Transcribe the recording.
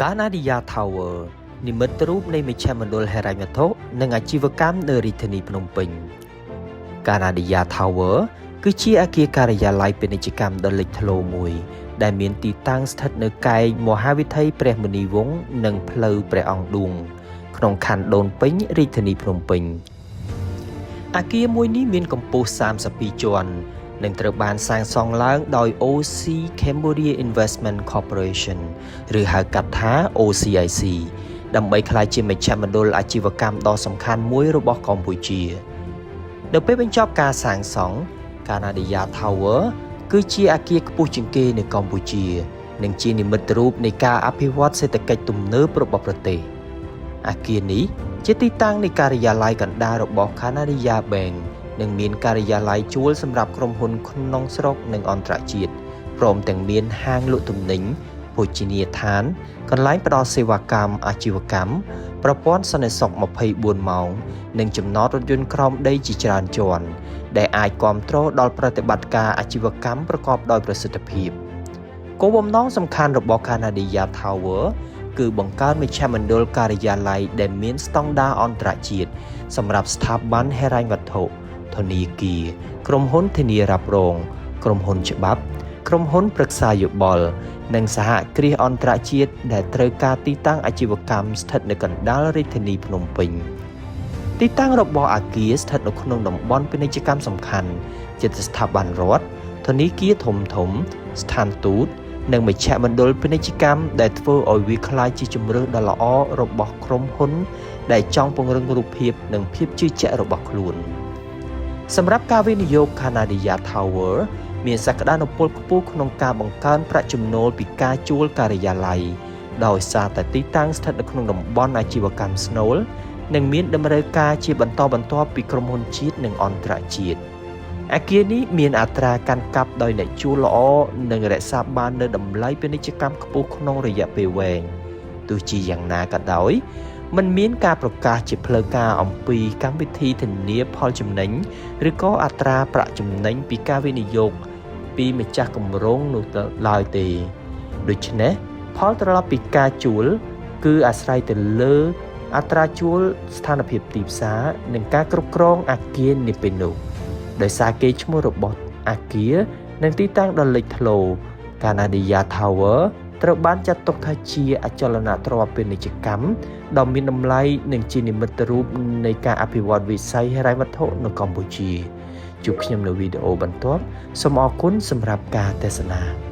កាណាឌីយ៉ា Tower និមិត្តរូបនៃមជ្ឈមណ្ឌលហិរញ្ញវត្ថុនិងអាជីវកម្មនៅរាជធានីភ្នំពេញកាណាឌីយ៉ា Tower គឺជាអគារការិយាល័យពាណិជ្ជកម្មដ៏លេចធ្លោមួយដែលមានទីតាំងស្ថិតនៅកែងមហាវិថីព្រះមុនីវង្សនិងផ្លូវព្រះអង្គឌួងក្នុងខណ្ឌដូនពេញរាជធានីភ្នំពេញអគារមួយនេះមានកម្ពស់32ជាន់នឹងត្រូវបានសាងសង់ឡើងដោយ OC Cambodia Investment Corporation ឬហៅកាត់ថា OCIC ដើម្បីក្លាយជាមជ្ឈមណ្ឌលអាជីវកម្មដ៏សំខាន់មួយរបស់កម្ពុជានៅពេលបញ្ចប់ការសាងសង់កាណាឌីយ៉ា Tower គឺជាអគារខ្ពស់ជាងគេនៅកម្ពុជានិងជានិមិត្តរូបនៃការអភិវឌ្ឍសេដ្ឋកិច្ចទំនើបរបស់ប្រទេសអគារនេះជាទីតាំងនៃការិយាល័យកណ្ដាលរបស់ Canada Bank និងមានការិយាល័យជួលសម្រាប់ក្រុមហ៊ុនក្នុងស្រុកនិងអន្តរជាតិព្រមទាំងមានហាងលក់ទំនិញភោជនីយដ្ឋានកន្លែងផ្ដល់សេវាកម្មអាជីវកម្មប្រព័ន្ធសន្តិសុខ24ម៉ោងនិងចំណតរថយន្តក្រោមដីជាច្រើនជាន់ដែលអាចគាំទ្រដល់ប្រតិបត្តិការអាជីវកម្មប្រកបដោយប្រសិទ្ធភាពគោលបំណងសំខាន់របស់ Canada Tower គឺបង្កើនមជ្ឈមណ្ឌលការិយាល័យដែលមានស្តង់ដារអន្តរជាតិសម្រាប់ស្ថាប័នហិរញ្ញវត្ថុធនាគារក្រុមហ៊ុនធានារ៉ាប់រងក្រុមហ៊ុនច្បាប់ក្រុមហ៊ុនប្រឹក្សាយោបល់និងសហគ្រាសអន្តរជាតិដែលត្រូវការទីតាំងអាជីវកម្មស្ថិតនៅកណ្ដាលរាជធានីភ្នំពេញទីតាំងរបស់អគារស្ថិតនៅក្នុងតំបន់ពាណិជ្ជកម្មសំខាន់ជាស្ថាប័នរដ្ឋធនាគារធំស្ថានទូតនិងមជ្ឈមណ្ឌលពាណិជ្ជកម្មដែលធ្វើឲ្យវាក្លាយជាជម្រើសដ៏ល្អរបស់ក្រុមហ៊ុនដែលចង់ពង្រឹងរូបភាពនិងភាពជឿជាក់របស់ខ្លួនសម្រាប់ការវិនិយោគ Canada Tower មានសក្តានុពលខ្ពស់ក្នុងការបង្កើនប្រាក់ចំណូលពីការជួលការិយាល័យដោយសារតែទីតាំងស្ថិតនៅក្នុងតំបន់អាជីវកម្មស្នូលនិងមានតម្រូវការជាបន្តបន្ទាប់ពីក្រុមហ៊ុនជាតិនិងអន្តរជាតិអគារនេះមានអត្រាកាន់កាប់ដោយអ្នកជួលល្អនិងរក្សាបាននូវតម្លៃពាណិជ្ជកម្មខ្ពស់ក្នុងរយៈពេលវែងទោះជាយ៉ាងណាក៏ដោយมันមានការប្រកាសជាផ្លូវការអំពីកម្មវិធីធានាផលចំណេញឬក៏អត្រាប្រាក់ចំណេញពីការវិនិយោគពីម្ចាស់គម្រោងនោះឡើយទេដូច្នេះផលត្រឡប់ពីការជួលគឺអាស្រ័យទៅលើអត្រាជួលស្ថានភាពទីផ្សារនិងការគ្រប់គ្រងអគារនាពេលនោះដោយសារកេរ្តិ៍ឈ្មោះរបស់អគារនិងទីតាំងដ៏លេចធ្លោ Canada Tower ត្រូវបានចាត់ទុកថាជាអចលនទ្រព្យពាណិជ្ជកម្មដ៏មានតម្លៃនិងជានិមិត្តរូបនៃការអភិវឌ្ឍវិស័យហិរញ្ញវត្ថុនៅកម្ពុជាជួបខ្ញុំនៅវីដេអូបន្ទាប់សូមអរគុណសម្រាប់ការទស្សនា